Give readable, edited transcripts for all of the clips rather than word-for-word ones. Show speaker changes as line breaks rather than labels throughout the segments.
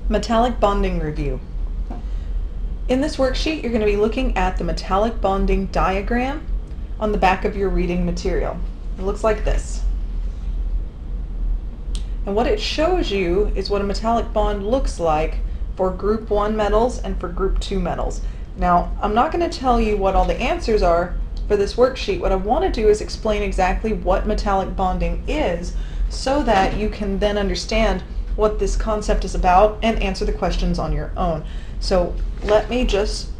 Metallic bonding review. In this worksheet, you're going to be looking at the metallic bonding diagram on the back of your reading material. It looks like this. And what it shows you is what a metallic bond looks like for group 1 metals and for group 2 metals. Now, I'm not going to tell you what all the answers are for this worksheet. What I want to do is explain exactly what metallic bonding is so that you can then understand what this concept is about and answer the questions on your own. So let me just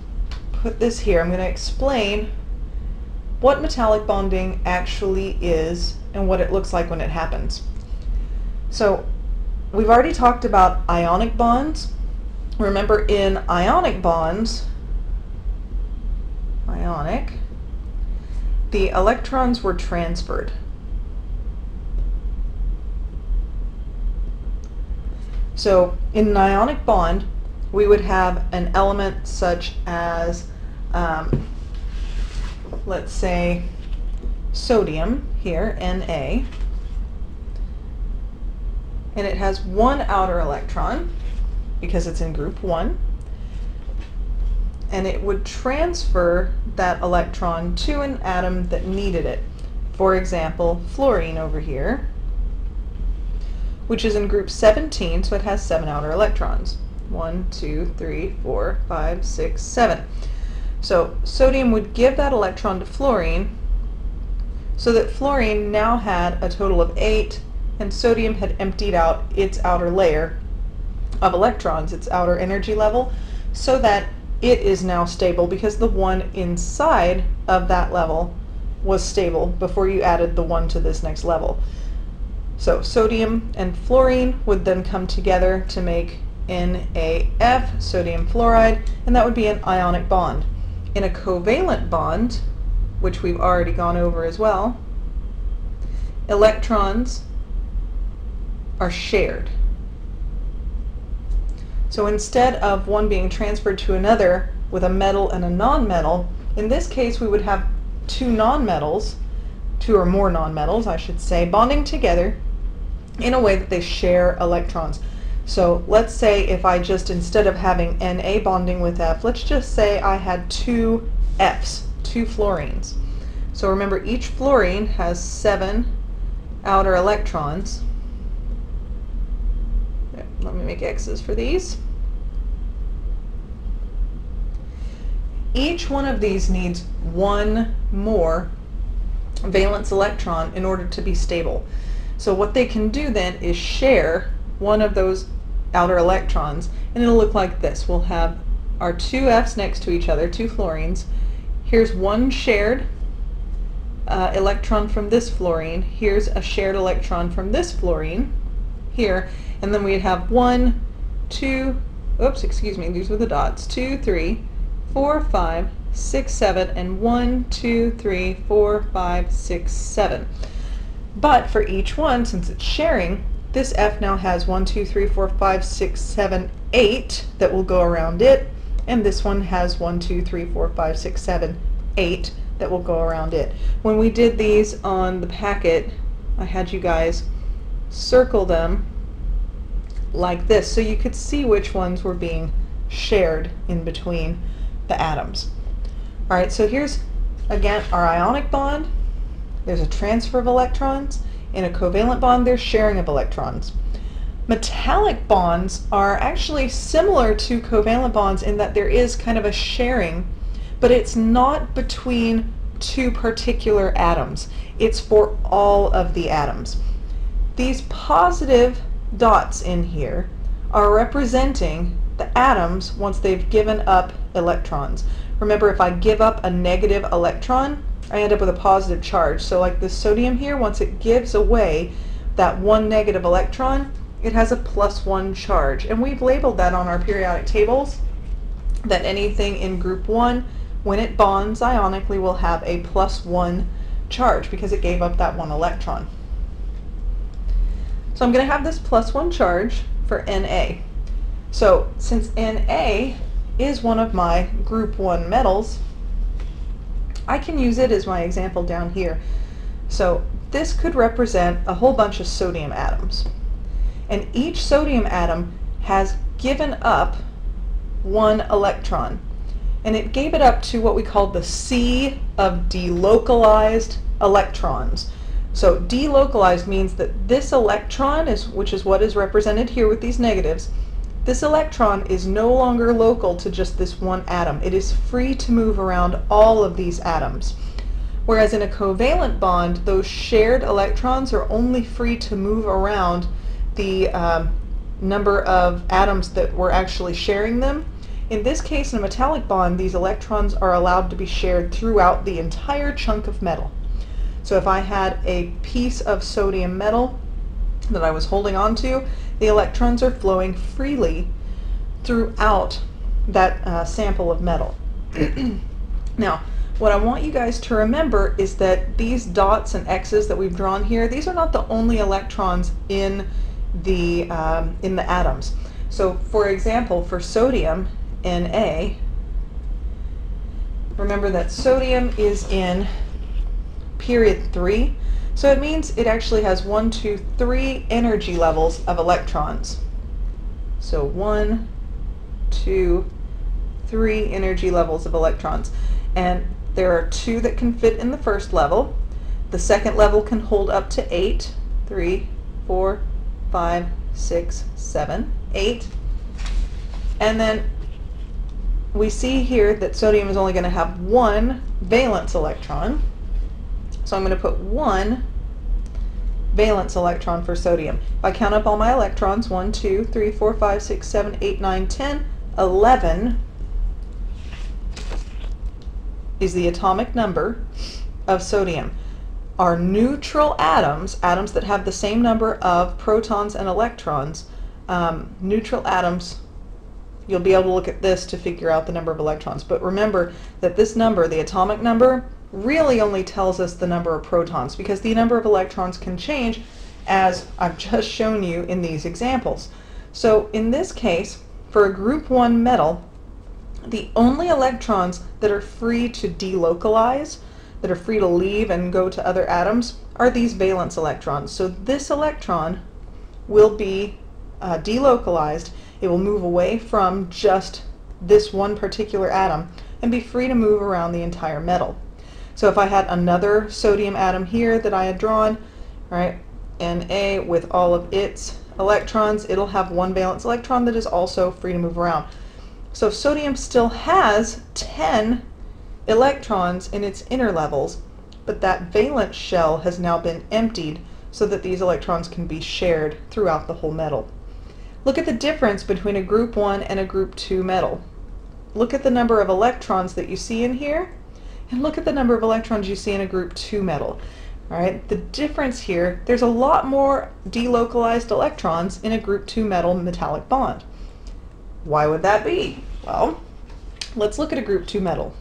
put this here. I'm going to explain what metallic bonding actually is and what it looks like when it happens. So we've already talked about ionic bonds. Remember, in ionic bonds, the electrons were transferred. So in an ionic bond, we would have an element such as, let's say, sodium here, Na, and it has one outer electron because it's in group 1, and it would transfer that electron to an atom that needed it. For example, fluorine over here, which is in group 17, so it has 7 outer electrons. 1, 2, 3, 4, 5, 6, 7. So sodium would give that electron to fluorine, so that fluorine now had a total of 8, and sodium had emptied out its outer layer of electrons, its outer energy level, so that it is now stable because the one inside of that level was stable before you added the one to this next level. So sodium and fluorine would then come together to make NaF, sodium fluoride, and that would be an ionic bond. In a covalent bond, which we've already gone over as well, electrons are shared. So instead of one being transferred to another with a metal and a nonmetal, in this case we would have two nonmetals, two or more nonmetals I should say, bonding together in a way that they share electrons. So let's say if I just, instead of having Na bonding with F, let's just say I had two Fs, two fluorines. So remember, each fluorine has 7 outer electrons. Let me make X's for these. Each one of these needs one more valence electron in order to be stable. So what they can do then is share one of those outer electrons, and it'll look like this. We'll have our two Fs next to each other, two fluorines. Here's one shared electron from this fluorine. Here's a shared electron from this fluorine here, and then we'd have 1, 2, oops, excuse me, these were the dots, 2, 3, 4, 5, 6, 7, and 1, 2, 3, 4, 5, 6, 7. But for each one, since it's sharing, this F now has 1, 2, 3, 4, 5, 6, 7, 8 that will go around it, and this one has 1, 2, 3, 4, 5, 6, 7, 8 that will go around it. When we did these on the packet, I had you guys circle them like this so you could see which ones were being shared in between the atoms. Alright, so here's again our ionic bond. There's a transfer of electrons. In a covalent bond, there's sharing of electrons. Metallic bonds are actually similar to covalent bonds in that there is kind of a sharing, but it's not between two particular atoms. It's for all of the atoms. These positive dots in here are representing the atoms once they've given up electrons. Remember, if I give up a negative electron, I end up with a positive charge. So like this sodium here, once it gives away that one negative electron, it has a +1 charge. And we've labeled that on our periodic tables, that anything in group 1, when it bonds ionically, will have a +1 charge because it gave up that one electron. So I'm going to have this +1 charge for Na. So since Na is one of my group 1 metals, I can use it as my example down here. So this could represent a whole bunch of sodium atoms. And each sodium atom has given up one electron, and it gave it up to what we call the sea of delocalized electrons. So delocalized means that this electron, which is what is represented here with these negatives, this electron is no longer local to just this one atom. It is free to move around all of these atoms. Whereas in a covalent bond, those shared electrons are only free to move around the number of atoms that were actually sharing them. In this case, in a metallic bond, these electrons are allowed to be shared throughout the entire chunk of metal. So if I had a piece of sodium metal that I was holding on to, the electrons are flowing freely throughout that sample of metal. Now, what I want you guys to remember is that these dots and X's that we've drawn here, these are not the only electrons in the atoms. So for example, for sodium, Na, remember that sodium is in period 3, so it means it actually has 1, 2, 3 energy levels of electrons. So 1, 2, 3 energy levels of electrons, and there are 2 that can fit in the first level. The second level can hold up to 8, 3, 4, 5, 6, 7, 8, and then we see here that sodium is only going to have 1 valence electron. So I'm going to put 1 valence electron for sodium. If I count up all my electrons, 1, 2, 3, 4, 5, 6, 7, 8, 9, 10, 11 is the atomic number of sodium. Our neutral atoms, atoms that have the same number of protons and electrons, neutral atoms, you'll be able to look at this to figure out the number of electrons. But remember that this number, the atomic number, really only tells us the number of protons, because the number of electrons can change, as I've just shown you in these examples. So in this case, for a group 1 metal, the only electrons that are free to delocalize, that are free to leave and go to other atoms, are these valence electrons. So this electron will be delocalized. It will move away from just this one particular atom and be free to move around the entire metal. So if I had another sodium atom here that I had drawn, right, Na with all of its electrons, it'll have 1 valence electron that is also free to move around. So sodium still has 10 electrons in its inner levels, but that valence shell has now been emptied so that these electrons can be shared throughout the whole metal. Look at the difference between a group 1 and a group 2 metal. Look at the number of electrons that you see in here, and look at the number of electrons you see in a group 2 metal. All right, the difference here, there's a lot more delocalized electrons in a group 2 metal metallic bond. Why would that be? Well, let's look at a group 2 metal.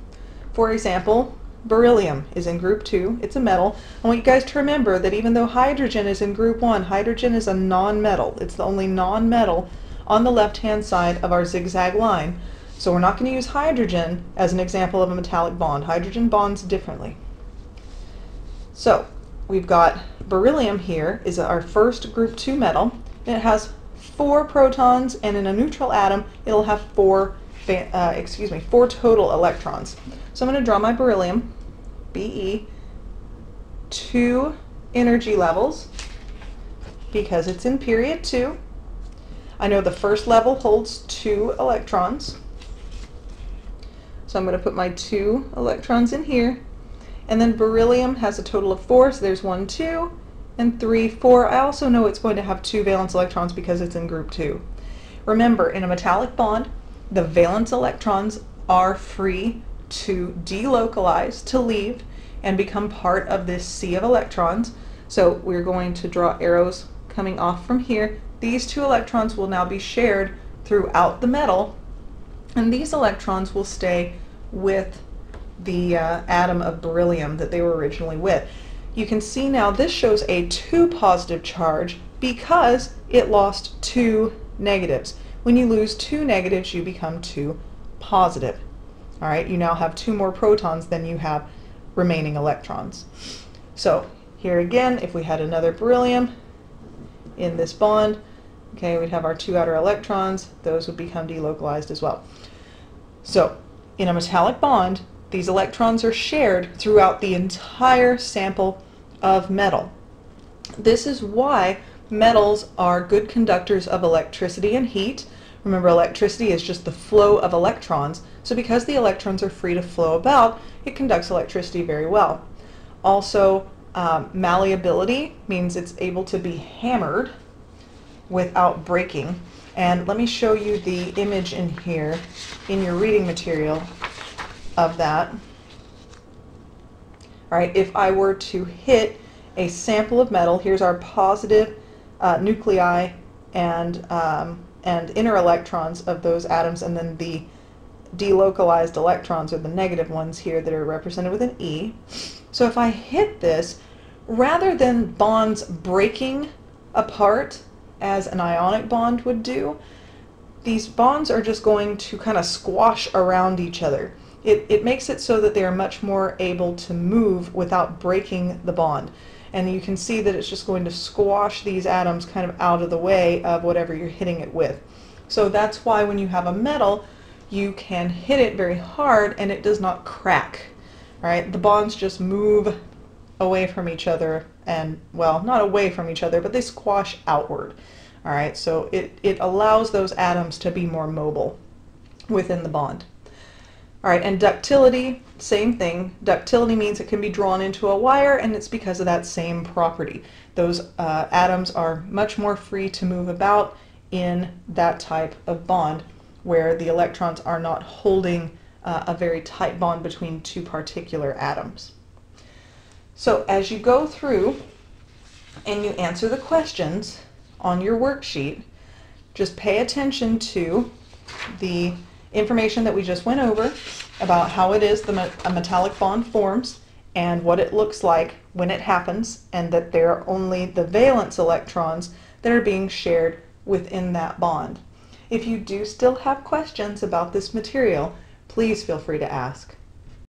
For example, beryllium is in group 2. It's a metal. I want you guys to remember that even though hydrogen is in group 1, hydrogen is a non-metal. It's the only non-metal on the left-hand side of our zigzag line. So we're not going to use hydrogen as an example of a metallic bond. Hydrogen bonds differently. So we've got beryllium here is our first group 2 metal, and it has 4 protons, and in a neutral atom it'll have 4 total electrons. So I'm going to draw my beryllium, Be, 2 energy levels, because it's in period 2. I know the first level holds 2 electrons. So I'm going to put my 2 electrons in here, and then beryllium has a total of 4, so there's 1, 2, and 3, 4. I also know it's going to have 2 valence electrons because it's in group 2. Remember, in a metallic bond, the valence electrons are free to delocalize, to leave, and become part of this sea of electrons. So we're going to draw arrows coming off from here. These 2 electrons will now be shared throughout the metal, and these electrons will stay with the atom of beryllium that they were originally with. You can see now this shows a 2 positive charge because it lost 2 negatives. When you lose 2 negatives, you become 2 positive. All right, you now have 2 more protons than you have remaining electrons. So here again, if we had another beryllium in this bond, Okay, we'd have our two outer electrons. Those would become delocalized as well. So in a metallic bond, these electrons are shared throughout the entire sample of metal. This is why metals are good conductors of electricity and heat. Remember, electricity is just the flow of electrons. So because the electrons are free to flow about, it conducts electricity very well. Also, malleability means it's able to be hammered without breaking. And let me show you the image in here in your reading material of that. All right, if I were to hit a sample of metal, here's our positive nuclei and inner electrons of those atoms, and then the delocalized electrons are the negative ones here that are represented with an E. So if I hit this, rather than bonds breaking apart as an ionic bond would do, these bonds are just going to kind of squash around each other. It makes it so that they are much more able to move without breaking the bond. And you can see that it's just going to squash these atoms kind of out of the way of whatever you're hitting it with. So that's why when you have a metal, you can hit it very hard and it does not crack. All right, the bonds just move away from each other, and, well, not away from each other, but they squash outward. All right, so it allows those atoms to be more mobile within the bond. All right, and ductility, same thing. Ductility means it can be drawn into a wire, and it's because of that same property. Those atoms are much more free to move about in that type of bond, where the electrons are not holding a very tight bond between two particular atoms. So as you go through and you answer the questions on your worksheet, just pay attention to the information that we just went over about how it is a metallic bond forms and what it looks like when it happens, and that there are only the valence electrons that are being shared within that bond. If you do still have questions about this material, please feel free to ask.